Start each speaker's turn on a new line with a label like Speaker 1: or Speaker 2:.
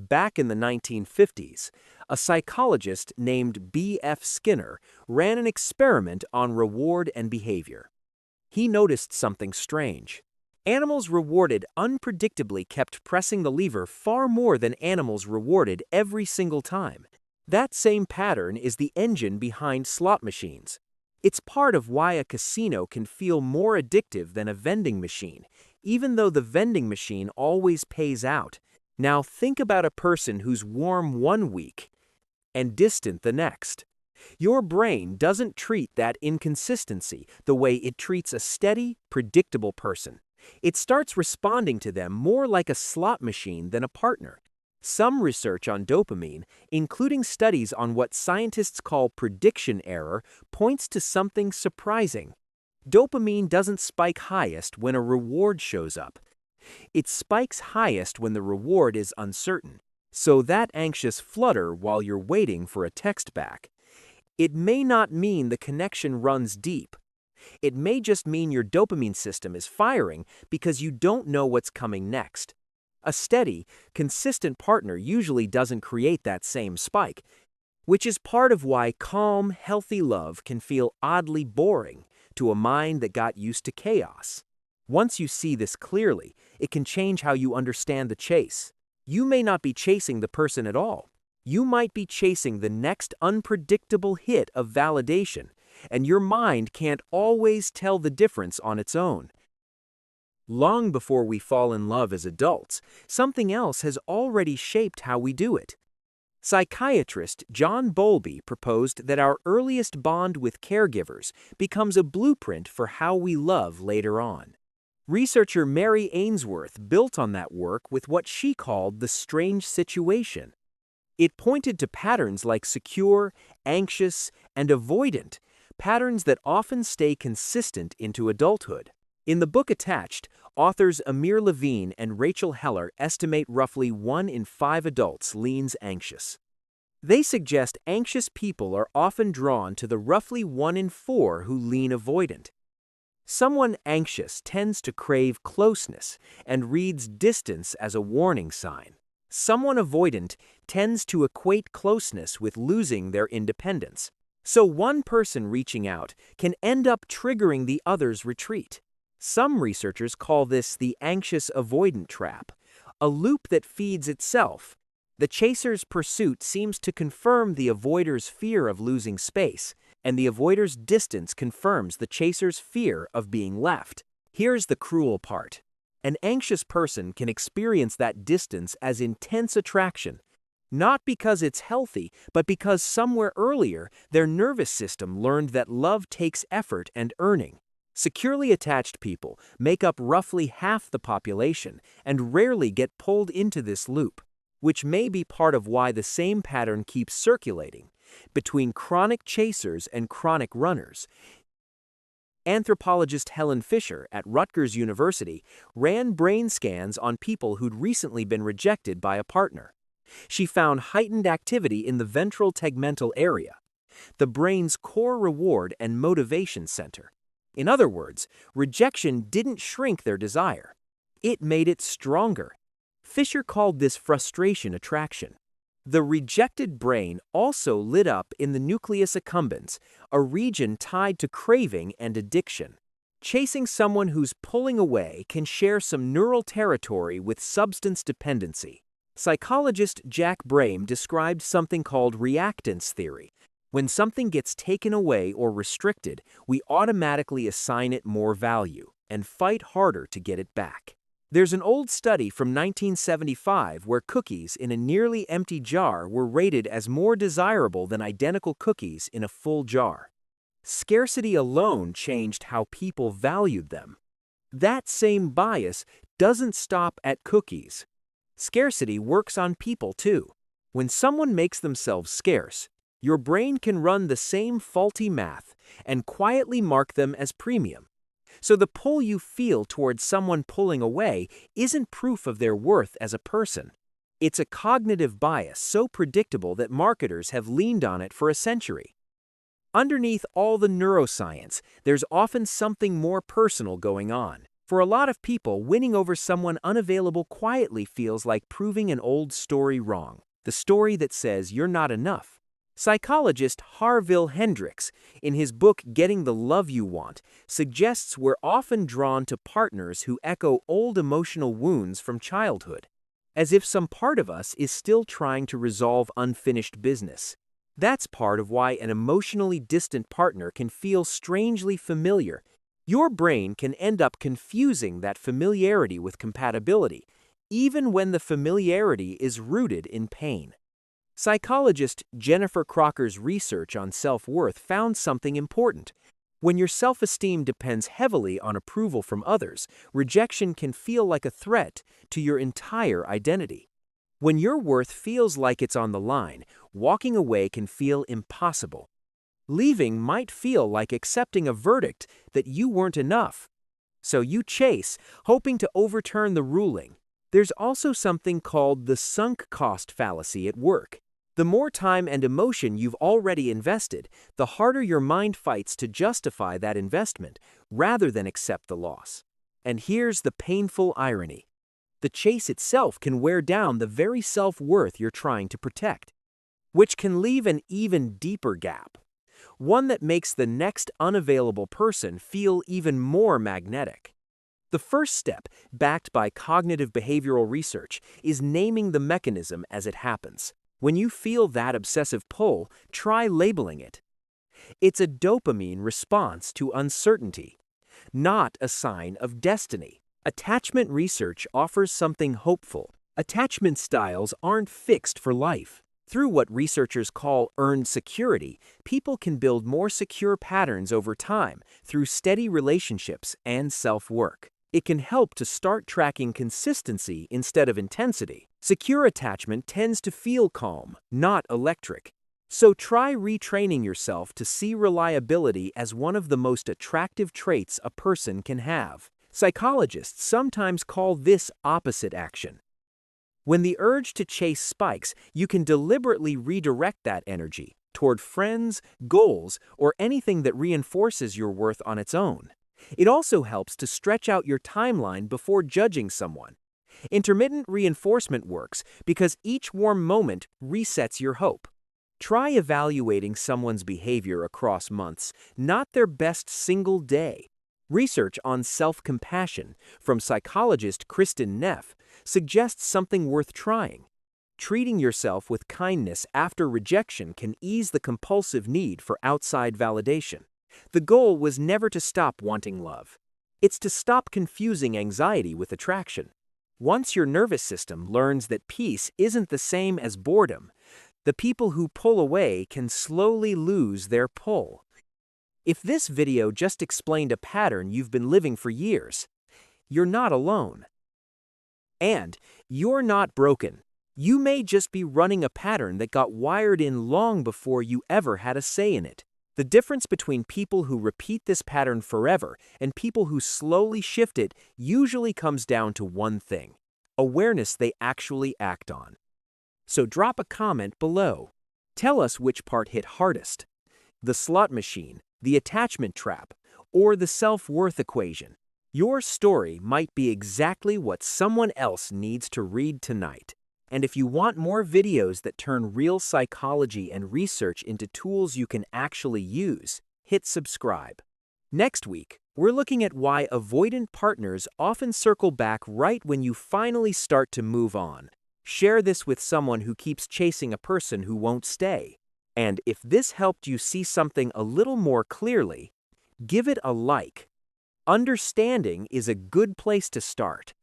Speaker 1: Back in the 1950s, a psychologist named B.F. Skinner ran an experiment on reward and behavior. He noticed something strange. Animals rewarded unpredictably kept pressing the lever far more than animals rewarded every single time. That same pattern is the engine behind slot machines. It's part of why a casino can feel more addictive than a vending machine, even though the vending machine always pays out. Now think about a person who's warm one week and distant the next. Your brain doesn't treat that inconsistency the way it treats a steady, predictable person. It starts responding to them more like a slot machine than a partner. Some research on dopamine, including studies on what scientists call prediction error, points to something surprising. Dopamine doesn't spike highest when a reward shows up. It spikes highest when the reward is uncertain. So that anxious flutter while you're waiting for a text back, it may not mean the connection runs deep. It may just mean your dopamine system is firing because you don't know what's coming next. A steady, consistent partner usually doesn't create that same spike, which is part of why calm, healthy love can feel oddly boring to a mind that got used to chaos. Once you see this clearly, it can change how you understand the chase. You may not be chasing the person at all. You might be chasing the next unpredictable hit of validation, and your mind can't always tell the difference on its own. Long before we fall in love as adults, something else has already shaped how we do it. Psychiatrist John Bowlby proposed that our earliest bond with caregivers becomes a blueprint for how we love later on. Researcher Mary Ainsworth built on that work with what she called the strange situation. It pointed to patterns like secure, anxious, and avoidant, patterns that often stay consistent into adulthood. In the book attached, authors Amir Levine and Rachel Heller estimate roughly 1 in 5 adults leans anxious. They suggest anxious people are often drawn to the roughly 1 in 4 who lean avoidant. Someone anxious tends to crave closeness and reads distance as a warning sign. Someone avoidant tends to equate closeness with losing their independence. So one person reaching out can end up triggering the other's retreat. Some researchers call this the anxious avoidant trap, a loop that feeds itself. The chaser's pursuit seems to confirm the avoider's fear of losing space, and the avoider's distance confirms the chaser's fear of being left. Here's the cruel part. An anxious person can experience that distance as intense attraction, not because it's healthy, but because somewhere earlier their nervous system learned that love takes effort and earning. Securely attached people make up roughly half the population and rarely get pulled into this loop, which may be part of why the same pattern keeps circulating between chronic chasers and chronic runners. Anthropologist Helen Fisher at Rutgers University ran brain scans on people who'd recently been rejected by a partner. She found heightened activity in the ventral tegmental area, the brain's core reward and motivation center. In other words, rejection didn't shrink their desire. It made it stronger. Fisher called this frustration attraction. The rejected brain also lit up in the nucleus accumbens, a region tied to craving and addiction. Chasing someone who's pulling away can share some neural territory with substance dependency. Psychologist Jack Brame described something called reactance theory. When something gets taken away or restricted, we automatically assign it more value and fight harder to get it back. There's an old study from 1975 where cookies in a nearly empty jar were rated as more desirable than identical cookies in a full jar. Scarcity alone changed how people valued them. That same bias doesn't stop at cookies. Scarcity works on people too. When someone makes themselves scarce, your brain can run the same faulty math and quietly mark them as premium. So the pull you feel towards someone pulling away isn't proof of their worth as a person. It's a cognitive bias so predictable that marketers have leaned on it for a century. Underneath all the neuroscience, there's often something more personal going on. For a lot of people, winning over someone unavailable quietly feels like proving an old story wrong, the story that says you're not enough. Psychologist Harville Hendrix, in his book Getting the Love You Want, suggests we're often drawn to partners who echo old emotional wounds from childhood, as if some part of us is still trying to resolve unfinished business. That's part of why an emotionally distant partner can feel strangely familiar. Your brain can end up confusing that familiarity with compatibility, even when the familiarity is rooted in pain. Psychologist Jennifer Crocker's research on self-worth found something important. When your self-esteem depends heavily on approval from others, rejection can feel like a threat to your entire identity. When your worth feels like it's on the line, walking away can feel impossible. Leaving might feel like accepting a verdict that you weren't enough. So you chase, hoping to overturn the ruling. There's also something called the sunk cost fallacy at work. The more time and emotion you've already invested, the harder your mind fights to justify that investment rather than accept the loss. And here's the painful irony. The chase itself can wear down the very self-worth you're trying to protect, which can leave an even deeper gap, one that makes the next unavailable person feel even more magnetic. The first step, backed by cognitive behavioral research, is naming the mechanism as it happens. When you feel that obsessive pull, try labeling it. It's a dopamine response to uncertainty, not a sign of destiny. Attachment research offers something hopeful. Attachment styles aren't fixed for life. Through what researchers call earned security, people can build more secure patterns over time through steady relationships and self-work. It can help to start tracking consistency instead of intensity. Secure attachment tends to feel calm, not electric. So try retraining yourself to see reliability as one of the most attractive traits a person can have. Psychologists sometimes call this opposite action. When the urge to chase spikes, you can deliberately redirect that energy toward friends, goals, or anything that reinforces your worth on its own. It also helps to stretch out your timeline before judging someone. Intermittent reinforcement works because each warm moment resets your hope. Try evaluating someone's behavior across months, not their best single day. Research on self-compassion from psychologist Kristin Neff suggests something worth trying. Treating yourself with kindness after rejection can ease the compulsive need for outside validation. The goal was never to stop wanting love. It's to stop confusing anxiety with attraction. Once your nervous system learns that peace isn't the same as boredom, the people who pull away can slowly lose their pull. If this video just explained a pattern you've been living for years, you're not alone. And you're not broken. You may just be running a pattern that got wired in long before you ever had a say in it. The difference between people who repeat this pattern forever and people who slowly shift it usually comes down to one thing: awareness they actually act on. So drop a comment below. Tell us which part hit hardest: the slot machine, the attachment trap, or the self-worth equation. Your story might be exactly what someone else needs to read tonight. And if you want more videos that turn real psychology and research into tools you can actually use, hit subscribe. Next week, we're looking at why avoidant partners often circle back right when you finally start to move on. Share this with someone who keeps chasing a person who won't stay. And if this helped you see something a little more clearly, give it a like. Understanding is a good place to start.